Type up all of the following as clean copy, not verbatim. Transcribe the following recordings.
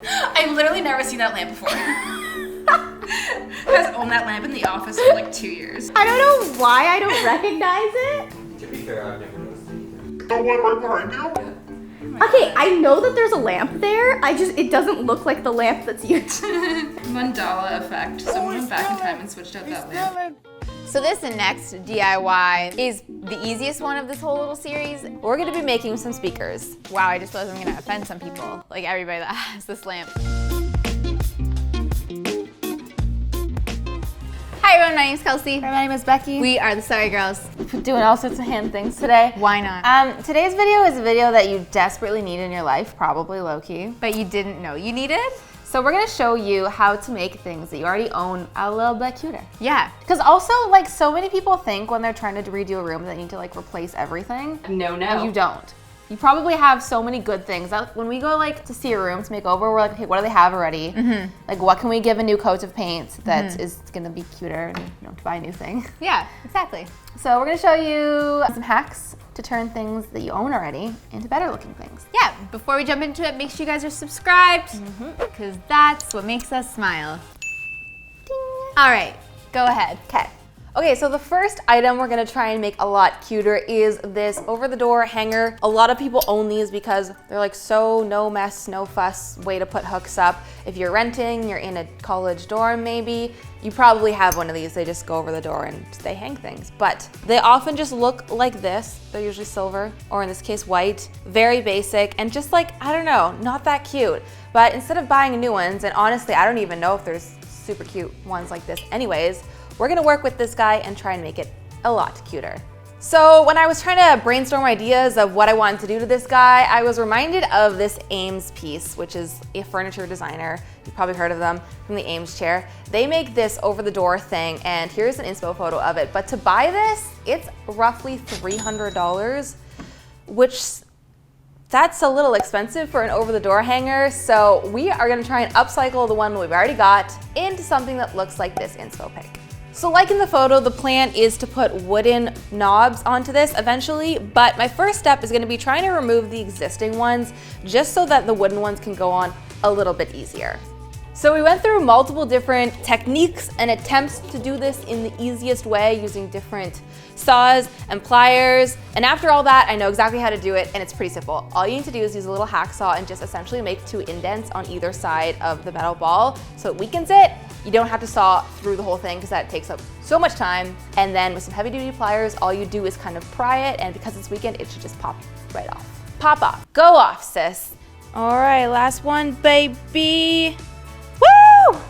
I've literally never seen that lamp before. Has owned that lamp in the office for like 2 years. I don't know why I don't recognize it. To be fair, I've never noticed it either. The one right behind you? Yeah. Okay, I know that there's a lamp there. It doesn't look like the lamp that's used. Mandala effect. Someone went back in time and switched out that lamp. So this next DIY is the easiest one of this whole little series. We're gonna be making some speakers. Wow, I just realized I'm gonna offend some people, like everybody that has this lamp. Hi everyone, my name's Kelsey. My name is Becky. We are the Sorry Girls. Doing all sorts of hand things today. Why not? Today's video is a video that you desperately need in your life, probably low-key. But you didn't know you needed? So we're gonna show you how to make things that you already own a little bit cuter. Yeah. Because also, like, so many people think when they're trying to redo a room that they need to like replace everything. No. And you don't. You probably have so many good things. When we go like to see a room to make over, we're like, okay, what do they have already? Mm-hmm. Like, what can we give a new coat of paint that is gonna be cuter and to buy a new thing? Yeah, exactly. So we're gonna show you some hacks to turn things that you own already into better looking things. Yeah, before we jump into it, make sure you guys are subscribed, because that's what makes us smile. Ding. All right, go ahead. Okay, so the first item we're gonna try and make a lot cuter is this over-the-door hanger. A lot of people own these because they're like so no mess, no fuss way to put hooks up. If you're renting, you're in a college dorm maybe, you probably have one of these. They just go over the door and they hang things. But they often just look like this. They're usually silver, or in this case white. Very basic and just like, I don't know, not that cute. But instead of buying new ones, and honestly, I don't even know if there's super cute ones like this anyways, we're gonna work with this guy and try and make it a lot cuter. So when I was trying to brainstorm ideas of what I wanted to do to this guy, I was reminded of this Ames piece, which is a furniture designer. You've probably heard of them from the Ames chair. They make this over the door thing, and here's an inspo photo of it. But to buy this, it's roughly $300, which that's a little expensive for an over-the-door hanger, so we are gonna try and upcycle the one we've already got into something that looks like this inspo pic. So like in the photo, the plan is to put wooden knobs onto this eventually, but my first step is gonna be trying to remove the existing ones just so that the wooden ones can go on a little bit easier. So we went through multiple different techniques and attempts to do this in the easiest way using different saws and pliers. And after all that, I know exactly how to do it, and it's pretty simple. All you need to do is use a little hacksaw and just essentially make 2 indents on either side of the metal ball so it weakens it. You don't have to saw through the whole thing because that takes up so much time. And then with some heavy duty pliers, all you do is kind of pry it, and because it's weakened, it should just pop right off. Pop off. Go off, sis. All right, last one, baby. Woo!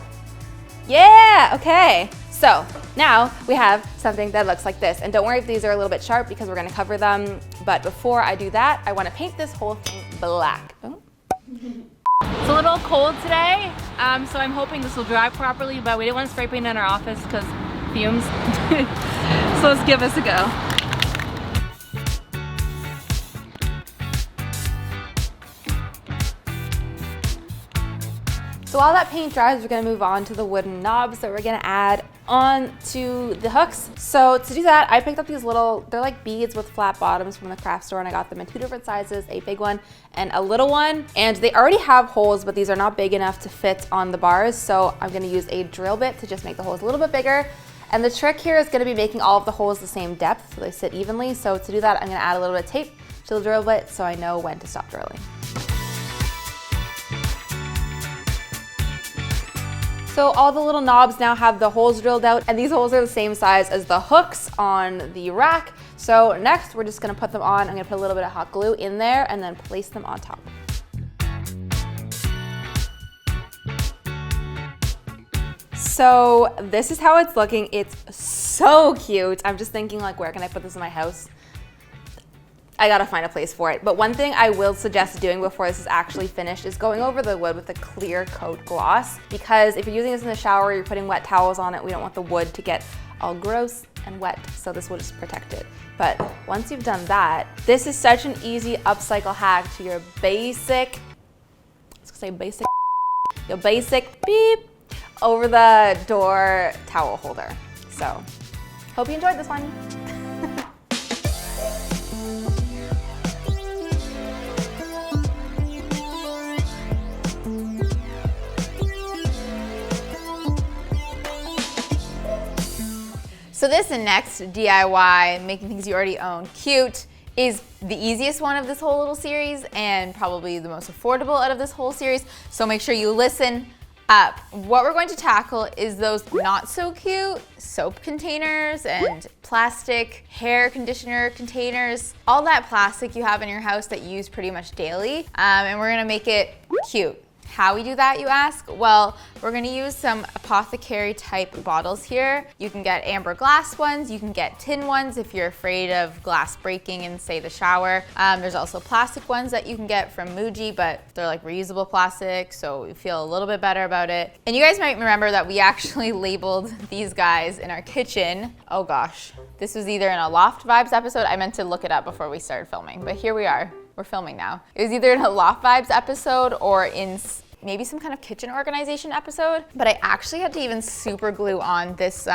Yeah, okay. So now we have something that looks like this. And don't worry if these are a little bit sharp because we're gonna cover them. But before I do that, I wanna paint this whole thing black. Oh. It's a little cold today, so I'm hoping this will dry properly, but we didn't want to spray paint in our office because fumes. So let's give this a go. So while that paint dries, we're gonna move on to the wooden knobs that we're gonna add onto the hooks. So to do that, I picked up these little, they're like beads with flat bottoms from the craft store, and I got them in 2 different sizes, a big one and a little one. And they already have holes, but these are not big enough to fit on the bars. So I'm gonna use a drill bit to just make the holes a little bit bigger. And the trick here is gonna be making all of the holes the same depth so they sit evenly. So to do that, I'm gonna add a little bit of tape to the drill bit so I know when to stop drilling. So all the little knobs now have the holes drilled out, and these holes are the same size as the hooks on the rack. So next we're just gonna put them on. I'm gonna put a little bit of hot glue in there and then place them on top. So this is how it's looking. It's so cute. I'm just thinking like, where can I put this in my house? I gotta find a place for it. But one thing I will suggest doing before this is actually finished is going over the wood with a clear coat gloss, because if you're using this in the shower, you're putting wet towels on it, we don't want the wood to get all gross and wet, so this will just protect it. But once you've done that, this is such an easy upcycle hack to your basic, let's say basic, your basic beep over the door towel holder. So hope you enjoyed this one. So this next DIY, making things you already own cute, is the easiest one of this whole little series and probably the most affordable out of this whole series. So make sure you listen up. What we're going to tackle is those not so cute soap containers and plastic hair conditioner containers, all that plastic you have in your house that you use pretty much daily, and we're gonna make it cute. How we do that, you ask? Well, we're gonna use some apothecary type bottles here. You can get amber glass ones, you can get tin ones if you're afraid of glass breaking in, say, the shower. There's also plastic ones that you can get from Muji, but they're like reusable plastic, so you feel a little bit better about it. And you guys might remember that we actually labeled these guys in our kitchen. Oh gosh, this was either in a Loft Vibes episode. I meant to look it up before we started filming, but here we are. We're filming now. It was either in a Loft Vibes episode or in maybe some kind of kitchen organization episode, but I actually had to even super glue on this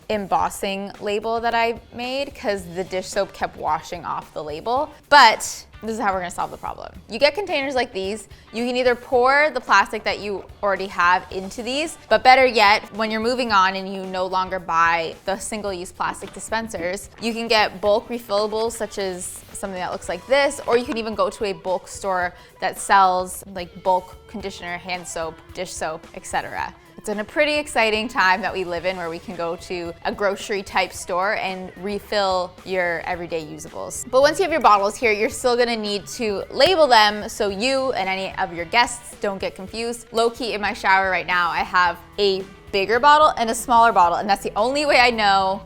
embossing label that I made because the dish soap kept washing off the label. But this is how we're gonna solve the problem. You get containers like these. You can either pour the plastic that you already have into these, but better yet, when you're moving on and you no longer buy the single-use plastic dispensers, you can get bulk refillables such as something that looks like this, or you can even go to a bulk store that sells like bulk conditioner, hand soap, dish soap, etc. It's in a pretty exciting time that we live in where we can go to a grocery type store and refill your everyday usables. But once you have your bottles here, you're still gonna need to label them so you and any of your guests don't get confused. Low key in my shower right now, I have a bigger bottle and a smaller bottle, and that's the only way I know.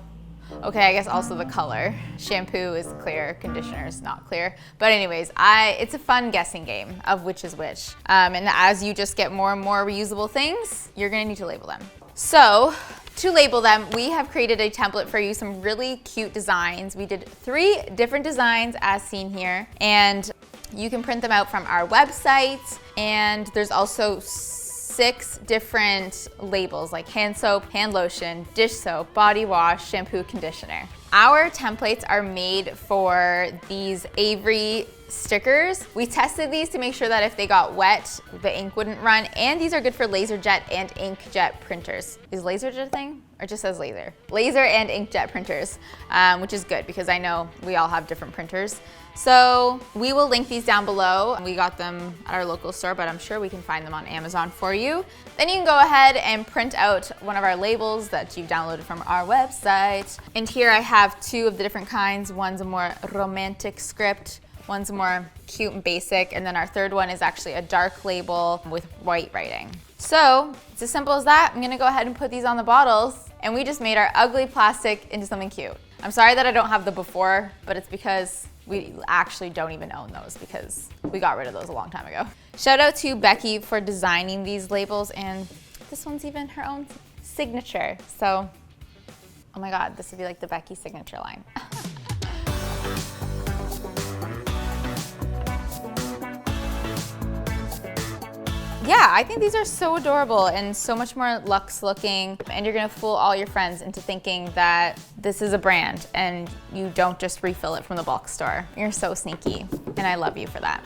Okay, I guess also the color. Shampoo is clear, conditioner is not clear. But anyways, it's a fun guessing game of which is which. And as you just get more and more reusable things, you're gonna need to label them. So, to label them, we have created a template for you, some really cute designs. We did 3 different designs as seen here, and you can print them out from our website, and there's also 6 different labels like hand soap, hand lotion, dish soap, body wash, shampoo, conditioner. Our templates are made for these Avery stickers. We tested these to make sure that if they got wet, the ink wouldn't run, and these are good for LaserJet and inkjet printers. Is LaserJet a thing? Or it just says laser? Laser and inkjet printers, which is good because I know we all have different printers. So we will link these down below. We got them at our local store, but I'm sure we can find them on Amazon for you. Then you can go ahead and print out one of our labels that you've downloaded from our website. And here I have 2 of the different kinds. One's a more romantic script, one's more cute and basic, and then our third one is actually a dark label with white writing. So it's as simple as that. I'm gonna go ahead and put these on the bottles, and we just made our ugly plastic into something cute. I'm sorry that I don't have the before, but it's because we actually don't even own those because we got rid of those a long time ago. Shout out to Becky for designing these labels, and this one's even her own signature. So, oh my God, this would be like the Becky signature line. Yeah, I think these are so adorable and so much more luxe looking, and you're gonna fool all your friends into thinking that this is a brand and you don't just refill it from the bulk store. You're so sneaky, and I love you for that.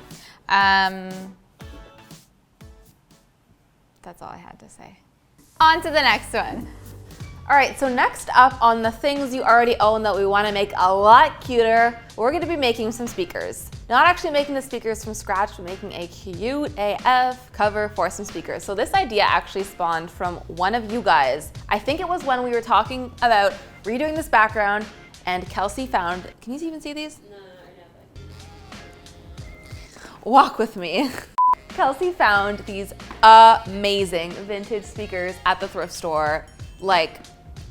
That's all I had to say. On to the next one. All right, so next up on the things you already own that we want to make a lot cuter, we're going to be making some speakers. Not actually making the speakers from scratch, but making a cute AF cover for some speakers. So this idea actually spawned from one of you guys. I think it was when we were talking about redoing this background, and Kelsey found, can you even see these? No, I haven't. Walk with me. Kelsey found these amazing vintage speakers at the thrift store. Like,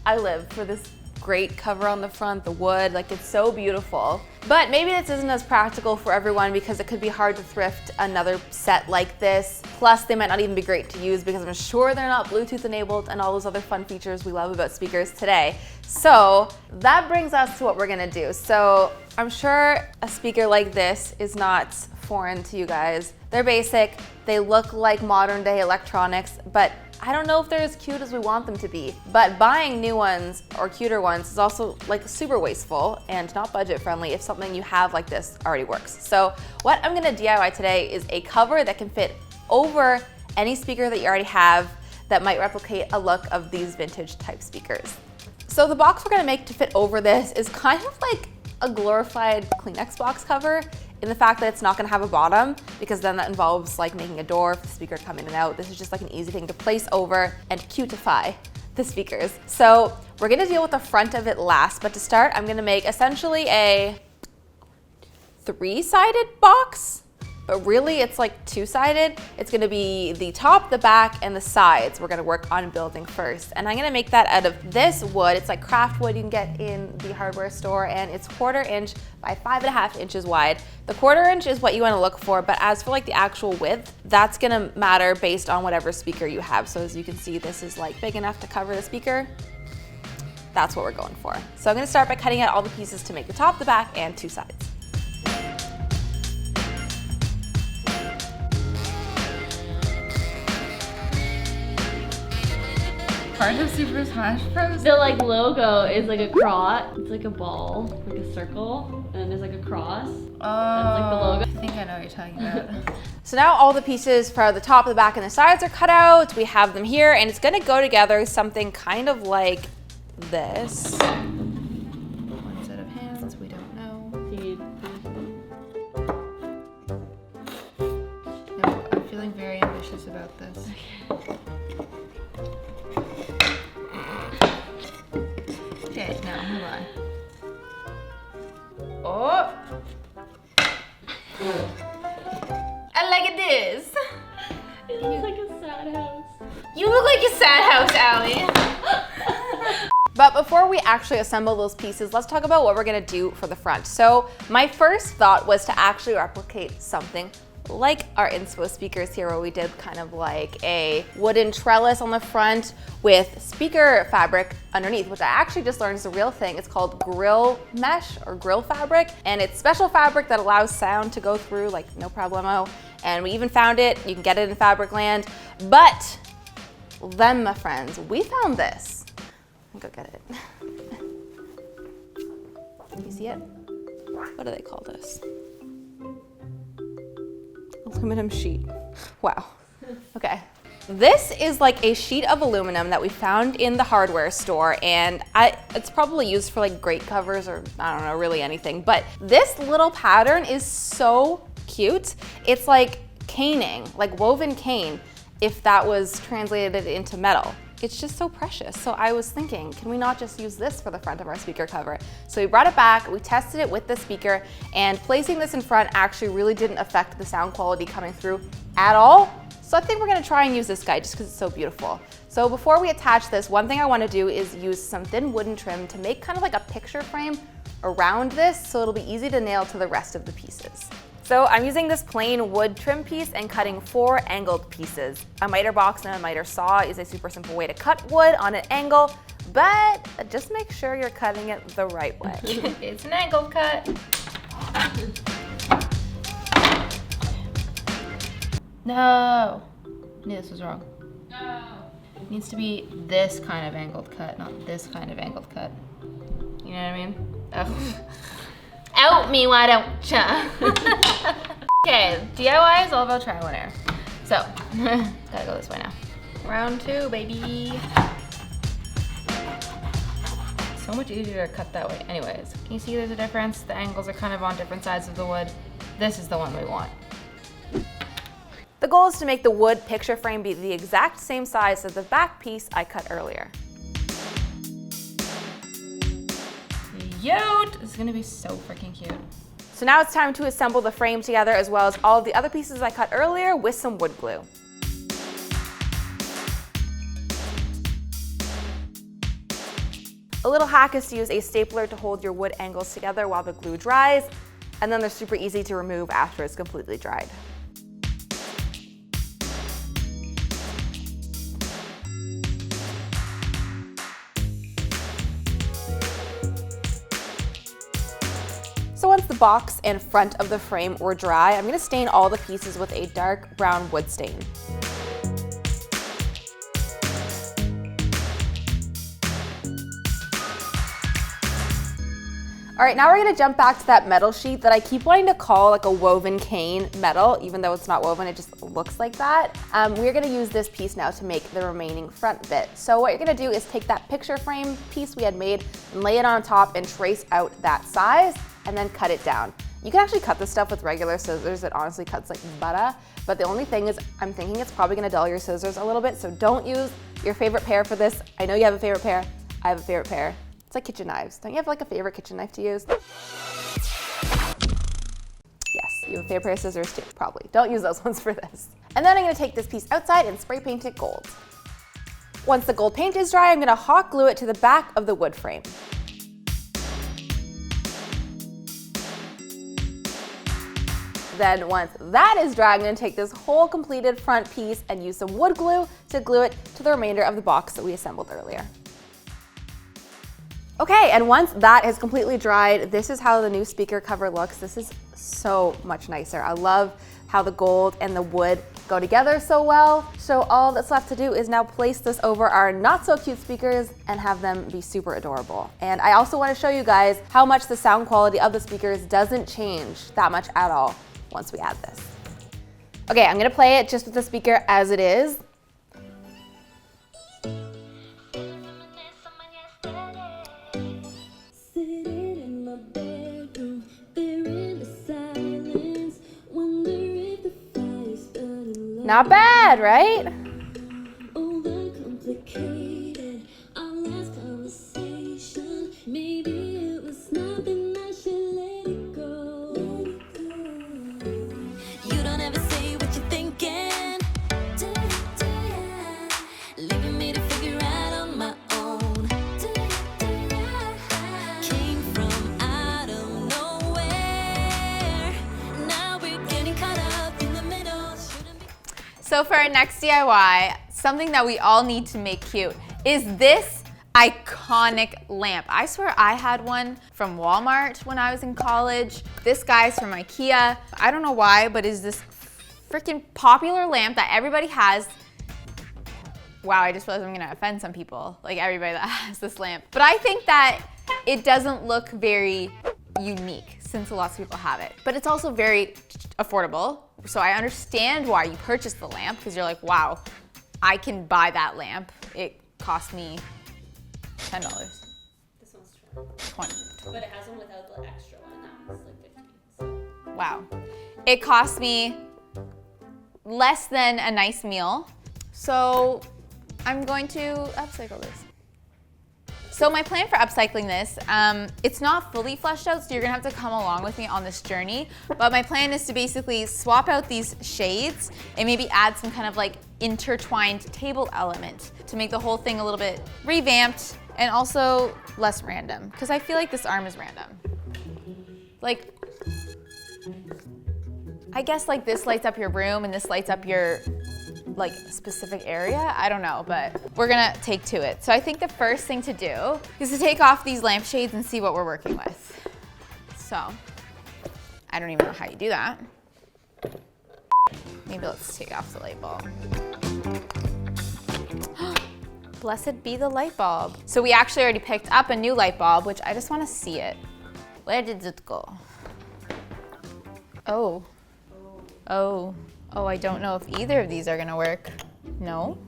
I live for this great cover on the front, the wood, like it's so beautiful. But maybe this isn't as practical for everyone because it could be hard to thrift another set like this. Plus, they might not even be great to use because I'm sure they're not Bluetooth enabled and all those other fun features we love about speakers today. So that brings us to what we're gonna do. So I'm sure a speaker like this is not foreign to you guys. They're basic, they look like modern day electronics, but I don't know if they're as cute as we want them to be. But buying new ones or cuter ones is also like super wasteful and not budget friendly if something you have like this already works. So what I'm gonna DIY today is a cover that can fit over any speaker that you already have that might replicate a look of these vintage type speakers. So the box we're gonna make to fit over this is kind of like a glorified Kleenex box cover in the fact that it's not gonna have a bottom, because then that involves like making a door for the speaker to come in and out. This is just like an easy thing to place over and cutify the speakers. So we're gonna deal with the front of it last, but to start, I'm gonna make essentially a 3-sided box, but really it's like 2-sided. It's gonna be the top, the back, and the sides we're gonna work on building first. And I'm gonna make that out of this wood. It's like craft wood you can get in the hardware store, and it's 1/4 inch by 5.5 inches wide. The 1/4 inch is what you wanna look for, but as for like the actual width, that's gonna matter based on whatever speaker you have. So as you can see, this is like big enough to cover the speaker. That's what we're going for. So I'm gonna start by cutting out all the pieces to make the top, the back, and 2 sides. Part of Super Smash Bros. The like logo is like a cross. It's like a ball, like a circle, and there's like a cross. That's like the logo. I think I know what you're talking about. So now all the pieces for the top, the back, and the sides are cut out. We have them here, and it's gonna go together something kind of like this. One set of hands, we don't know. No, I'm feeling very ambitious about this. Okay, now hold on. Oh! I like it this. It looks like a sad house. You look like a sad house, Allie. But before we actually assemble those pieces, let's talk about what we're gonna do for the front. So my first thought was to actually replicate something like our Inspo speakers here, where we did kind of like a wooden trellis on the front with speaker fabric underneath, which I actually just learned is a real thing. It's called grill mesh or grill fabric, and it's special fabric that allows sound to go through like no problemo. And we even found it, you can get it in Fabricland. But then, my friends, we found this. Go get it. Can you see it? What do they call this? Aluminum sheet. Wow. Okay. This is like a sheet of aluminum that we found in the hardware store, and it's probably used for like grate covers or I don't know, really anything. But this little pattern is so cute. It's like caning, like woven cane, if that was translated into metal. It's just so precious. So I was thinking, can we not just use this for the front of our speaker cover? So we brought it back, we tested it with the speaker, and placing this in front actually really didn't affect the sound quality coming through at all. So I think we're gonna try and use this guy just because it's so beautiful. So before we attach this, one thing I wanna do is use some thin wooden trim to make kind of like a picture frame around this so it'll be easy to nail to the rest of the pieces. So I'm using this plain wood trim piece and cutting 4 angled pieces. A miter box and a miter saw is a super simple way to cut wood on an angle, but just make sure you're cutting it the right way. It's an angle cut. No. I knew this was wrong. No. It needs to be this kind of angled cut, not this kind of angled cut. You know what I mean? Oh. Out me, why don't ya? Okay, DIY is all about trial and error. So, gotta go this way now. Round 2, baby. So much easier to cut that way. Anyways, can you see there's a difference? The angles are kind of on different sides of the wood. This is the one we want. The goal is to make the wood picture frame be the exact same size as the back piece I cut earlier. Yote! This is gonna be so freaking cute. So now it's time to assemble the frame together as well as all of the other pieces I cut earlier with some wood glue. A little hack is to use a stapler to hold your wood angles together while the glue dries, and then they're super easy to remove after it's completely dried. So once the box and front of the frame were dry, I'm going to stain all the pieces with a dark brown wood stain. All right, now we're gonna jump back to that metal sheet that I keep wanting to call like a woven cane metal, even though it's not woven, it just looks like that. We're gonna use this piece now to make the remaining front bit. So what you're gonna do is take that picture frame piece we had made and lay it on top and trace out that size and then cut it down. You can actually cut this stuff with regular scissors. It honestly cuts like butter. But the only thing is I'm thinking it's probably gonna dull your scissors a little bit, so don't use your favorite pair for this. I know you have a favorite pair. I have a favorite pair. It's like kitchen knives. Don't you have like a favorite kitchen knife to use? Yes, you have a favorite pair of scissors too, probably. Don't use those ones for this. And then I'm gonna take this piece outside and spray paint it gold. Once the gold paint is dry, I'm gonna hot glue it to the back of the wood frame. Then once that is dry, I'm gonna take this whole completed front piece and use some wood glue to glue it to the remainder of the box that we assembled earlier. Okay, and once that is completely dried, this is how the new speaker cover looks. This is so much nicer. I love how the gold and the wood go together so well. So all that's left to do is now place this over our not so cute speakers and have them be super adorable. And I also want to show you guys how much the sound quality of the speakers doesn't change that much at all once we add this. Okay, I'm gonna play it just with the speaker as it is. Not bad, right? So for our next DIY, something that we all need to make cute is this iconic lamp. I swear I had one from Walmart when I was in college. This guy's from IKEA. I don't know why, but it's this freaking popular lamp that everybody has. Wow, I just realized I'm gonna offend some people, like everybody that has this lamp. But I think that it doesn't look very unique since lots of people have it. But it's also very affordable. So I understand why you purchased the lamp, because you're like, wow, I can buy that lamp. It cost me $10. This one's 20. But it has one without the extra one. That was like 15. So. Wow. It cost me less than a nice meal. So I'm going to upcycle this. So my plan for upcycling this, it's not fully fleshed out, so you're gonna have to come along with me on this journey. But my plan is to basically swap out these shades and maybe add some kind of like intertwined table element to make the whole thing a little bit revamped and also less random. Because I feel like this arm is random. Like, I guess like this lights up your room and this lights up your like specific area. I don't know, but we're gonna take to it. So I think the first thing to do is to take off these lampshades and see what we're working with. So I don't even know how you do that. Maybe let's take off the light bulb. Blessed be the light bulb. So we actually already picked up a new light bulb, which I just want to see it. Where did it go? Oh. Oh. Oh, I don't know if either of these are gonna work. No?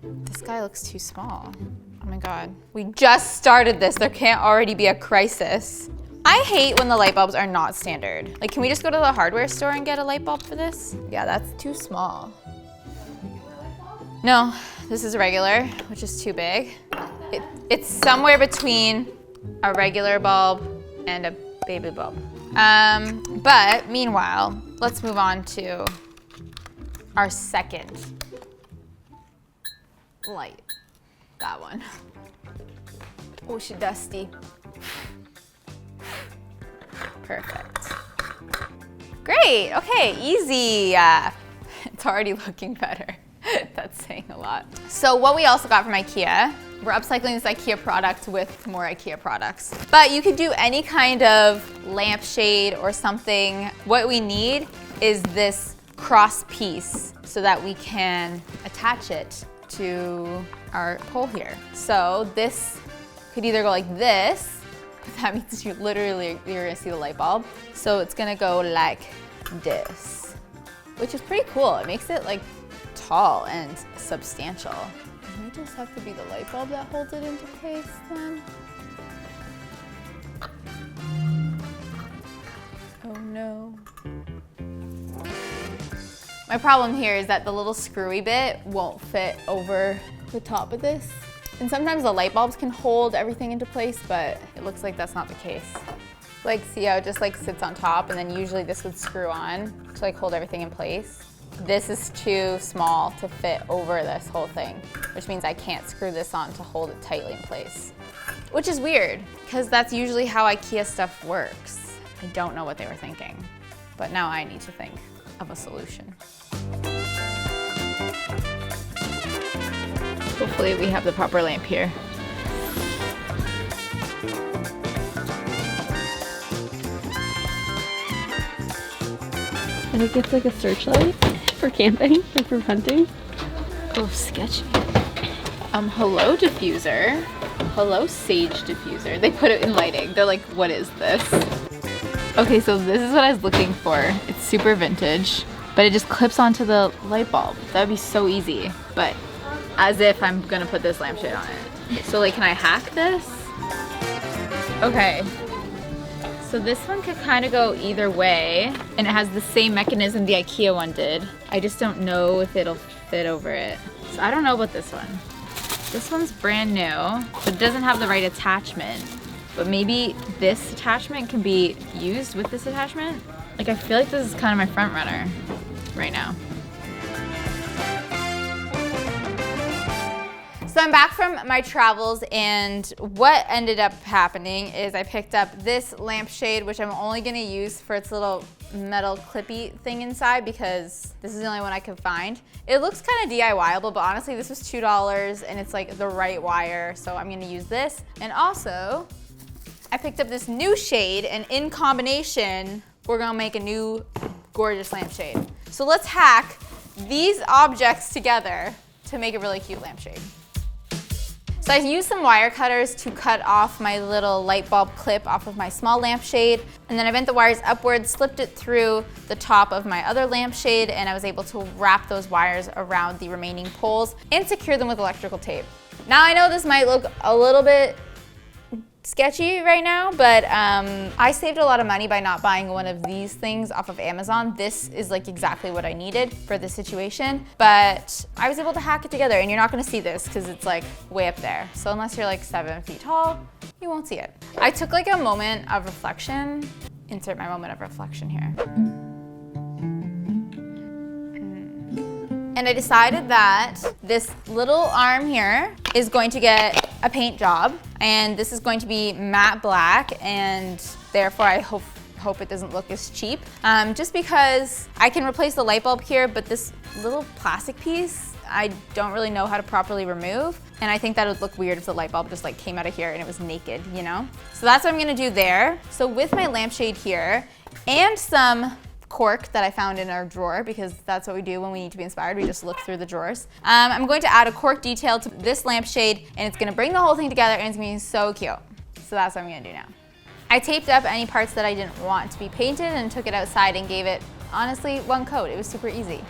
This guy looks too small. Oh my God. We just started this. There can't already be a crisis. I hate when the light bulbs are not standard. Like, can we just go to the hardware store and get a light bulb for this? Yeah, that's too small. No, this is regular, which is too big. It's somewhere between a regular bulb and a baby bulb. But meanwhile, let's move on to our second light. That one. Oh, she's dusty. Perfect. Great, okay, easy. It's already looking better. That's saying a lot. So what we also got from IKEA, we're upcycling this IKEA product with more IKEA products. But you could do any kind of lampshade or something. What we need is this cross piece so that we can attach it to our pole here. So this could either go like this, but that means you're gonna see the light bulb. So it's gonna go like this, which is pretty cool. It makes it like tall and substantial. It might just have to be the light bulb that holds it into place then. Oh no. My problem here is that the little screwy bit won't fit over the top of this. And sometimes the light bulbs can hold everything into place, but it looks like that's not the case. Like, see how it just like sits on top, and then usually this would screw on to like hold everything in place. This is too small to fit over this whole thing, which means I can't screw this on to hold it tightly in place. Which is weird, because that's usually how IKEA stuff works. I don't know what they were thinking, but now I need to think of a solution. Hopefully we have the proper lamp here. I think it's like a searchlight for camping or for hunting. Oh, sketchy. Hello diffuser. Hello sage diffuser. They put it in lighting. They're like, what is this? Okay, so this is what I was looking for. It's super vintage, but it just clips onto the light bulb. That would be so easy, but as if I'm gonna put this lampshade on it. So like, can I hack this? Okay. So this one could kind of go either way, and it has the same mechanism the IKEA one did. I just don't know if it'll fit over it. So I don't know about this one. This one's brand new, but it doesn't have the right attachment. But maybe this attachment can be used with this attachment? Like, I feel like this is kind of my front runner right now. So I'm back from my travels, and what ended up happening is I picked up this lampshade, which I'm only gonna use for its little metal clippy thing inside because this is the only one I could find. It looks kind of DIY-able, but honestly this was $2 and it's like the right wire, so I'm gonna use this. And also, I picked up this new shade, and in combination, we're gonna make a new gorgeous lampshade. So let's hack these objects together to make a really cute lampshade. So I used some wire cutters to cut off my little light bulb clip off of my small lampshade, and then I bent the wires upwards, slipped it through the top of my other lampshade, and I was able to wrap those wires around the remaining poles and secure them with electrical tape. Now I know this might look a little bit sketchy right now, but I saved a lot of money by not buying one of these things off of Amazon. This is like exactly what I needed for this situation, but I was able to hack it together, and you're not gonna see this because it's like way up there. So unless you're like 7 feet tall, you won't see it. I took like a moment of reflection. Insert my moment of reflection here. And I decided that this little arm here is going to get a paint job, and this is going to be matte black, and therefore I hope it doesn't look as cheap. Just because I can replace the light bulb here, but this little plastic piece, I don't really know how to properly remove, and I think that would look weird if the light bulb just like came out of here and it was naked, you know? So that's what I'm gonna do there. So with my lampshade here, and some cork that I found in our drawer, because that's what we do when we need to be inspired. We just look through the drawers. I'm going to add a cork detail to this lampshade, and it's gonna bring the whole thing together, and it's gonna be so cute. So that's what I'm gonna do now. I taped up any parts that I didn't want to be painted and took it outside and gave it, honestly, one coat. It was super easy.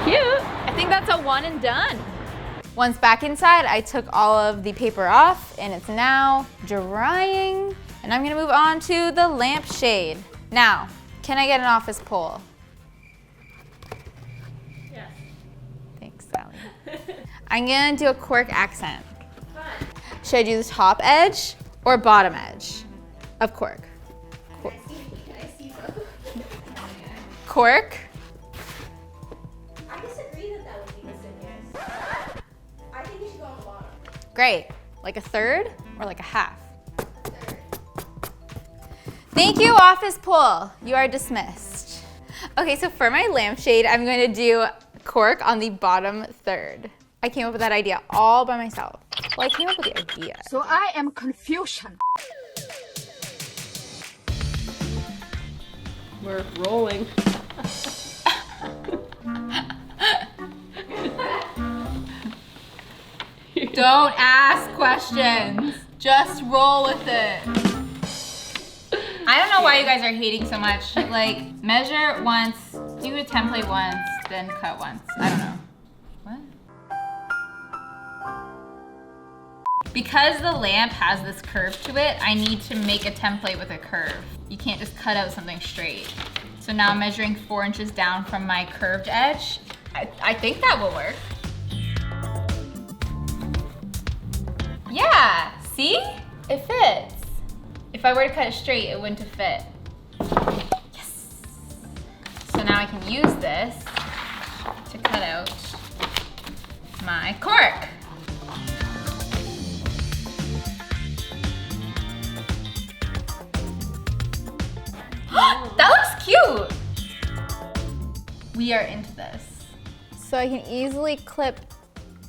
Cute. I think that's a one and done. Once back inside, I took all of the paper off, and it's now drying, and I'm gonna move on to the lampshade. Now, can I get an office pole? Yes. Thanks, Sally. I'm gonna do a cork accent. Should I do the top edge or bottom edge of cork? I see both. Cork. I disagree that would be deciduous. I think you should go on the bottom. Great. Like a third or like a half? Thank you, office pole. You are dismissed. Okay, so for my lampshade, I'm going to do cork on the bottom third. I came up with that idea all by myself. Well, I came up with the idea. So I am confusion. We're rolling. Don't ask questions. Just roll with it. I don't know why you guys are hating so much. Like, measure once, do a template once, then cut once. I don't know. What? Because the lamp has this curve to it, I need to make a template with a curve. You can't just cut out something straight. So now I'm measuring 4 inches down from my curved edge. I think that will work. Yeah, see? It fits. If I were to cut it straight, it wouldn't have fit. Yes. So now I can use this to cut out my cork. That looks cute. We are into this. So I can easily clip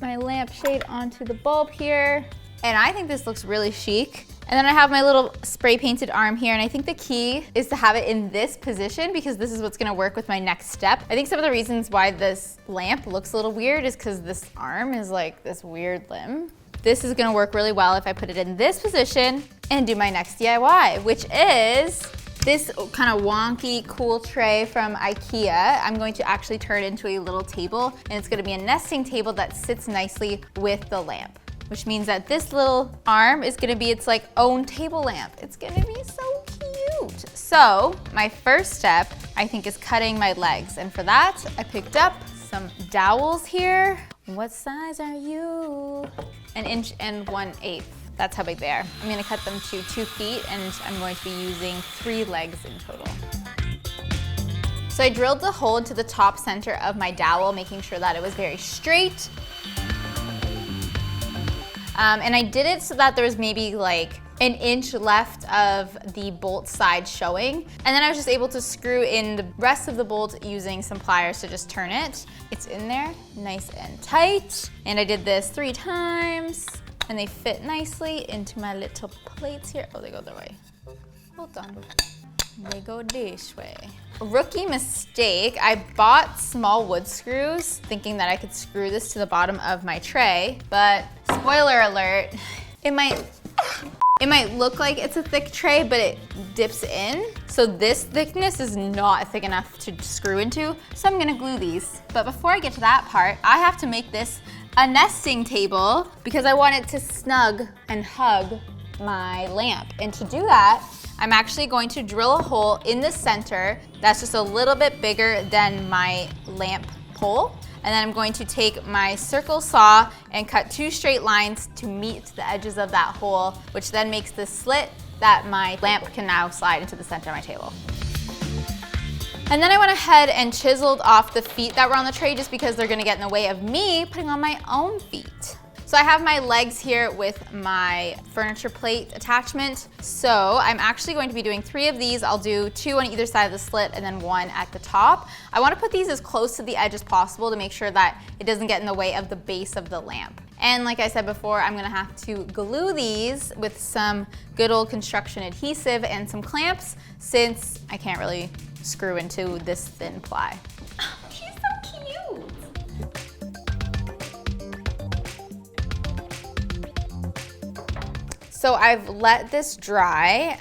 my lampshade onto the bulb here. And I think this looks really chic. And then I have my little spray painted arm here, and I think the key is to have it in this position because this is what's gonna work with my next step. I think some of the reasons why this lamp looks a little weird is because this arm is like this weird limb. This is gonna work really well if I put it in this position and do my next DIY, which is this kind of wonky, cool tray from IKEA. I'm going to actually turn it into a little table, and it's gonna be a nesting table that sits nicely with the lamp, which means that this little arm is gonna be its like own table lamp. It's gonna be so cute. So my first step, I think, is cutting my legs. And for that, I picked up some dowels here. What size are you? 1 inch and 1/8. That's how big they are. I'm gonna cut them to 2 feet, and I'm going to be using 3 legs in total. So I drilled the hole into the top center of my dowel, making sure that it was very straight. And I did it so that there was maybe like 1 inch left of the bolt side showing. And then I was just able to screw in the rest of the bolt using some pliers to just turn it. It's in there, nice and tight. And I did this 3 times, and they fit nicely into my little plates here. Oh, they go the way. Hold on. They go this way. Rookie mistake, I bought small wood screws thinking that I could screw this to the bottom of my tray, but spoiler alert, it might look like it's a thick tray, but it dips in. So this thickness is not thick enough to screw into, so I'm gonna glue these. But before I get to that part, I have to make this a nesting table because I want it to snug and hug my lamp. And to do that, I'm actually going to drill a hole in the center that's just a little bit bigger than my lamp pole. And then I'm going to take my circle saw and cut 2 straight lines to meet the edges of that hole, which then makes the slit that my lamp can now slide into the center of my table. And then I went ahead and chiseled off the feet that were on the tray just because they're gonna get in the way of me putting on my own feet. So I have my legs here with my furniture plate attachment. So I'm actually going to be doing 3 of these. I'll do 2 on either side of the slit and then 1 at the top. I want to put these as close to the edge as possible to make sure that it doesn't get in the way of the base of the lamp. And like I said before, I'm gonna have to glue these with some good old construction adhesive and some clamps since I can't really screw into this thin ply. Oh, she's so cute. So I've let this dry.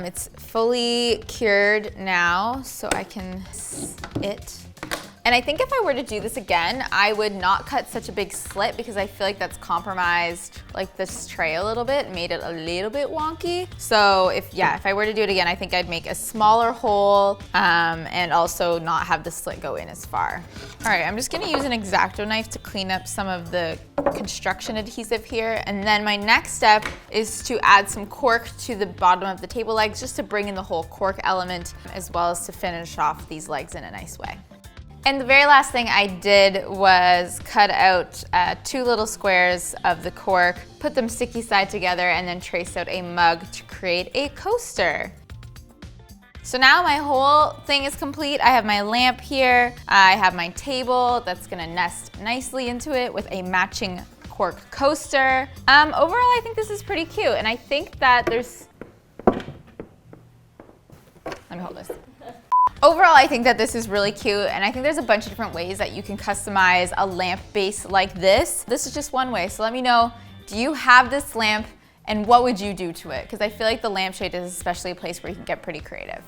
It's fully cured now, so I can it. And I think if I were to do this again, I would not cut such a big slit because I feel like that's compromised like this tray a little bit, made it a little bit wonky. So if I were to do it again, I think I'd make a smaller hole and also not have the slit go in as far. All right, I'm just gonna use an X-Acto knife to clean up some of the construction adhesive here. And then my next step is to add some cork to the bottom of the table legs just to bring in the whole cork element as well as to finish off these legs in a nice way. And the very last thing I did was cut out 2 little squares of the cork, put them sticky side together, and then trace out a mug to create a coaster. So now my whole thing is complete. I have my lamp here. I have my table that's gonna nest nicely into it with a matching cork coaster. Overall, I think this is pretty cute. And I think that there's, let me hold this. Overall, I think that this is really cute, and I think there's a bunch of different ways that you can customize a lamp base like this. This is just one way, so let me know, do you have this lamp And what would you do to it? Because I feel like the lampshade is especially a place where you can get pretty creative.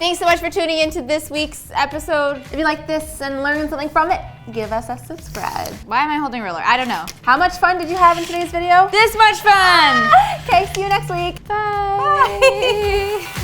Thanks so much for tuning into this week's episode. If you like this and learned something from it, give us a subscribe. Why am I holding a ruler? I don't know. How much fun did you have in today's video? This much fun! Okay, see you next week. Bye. Bye.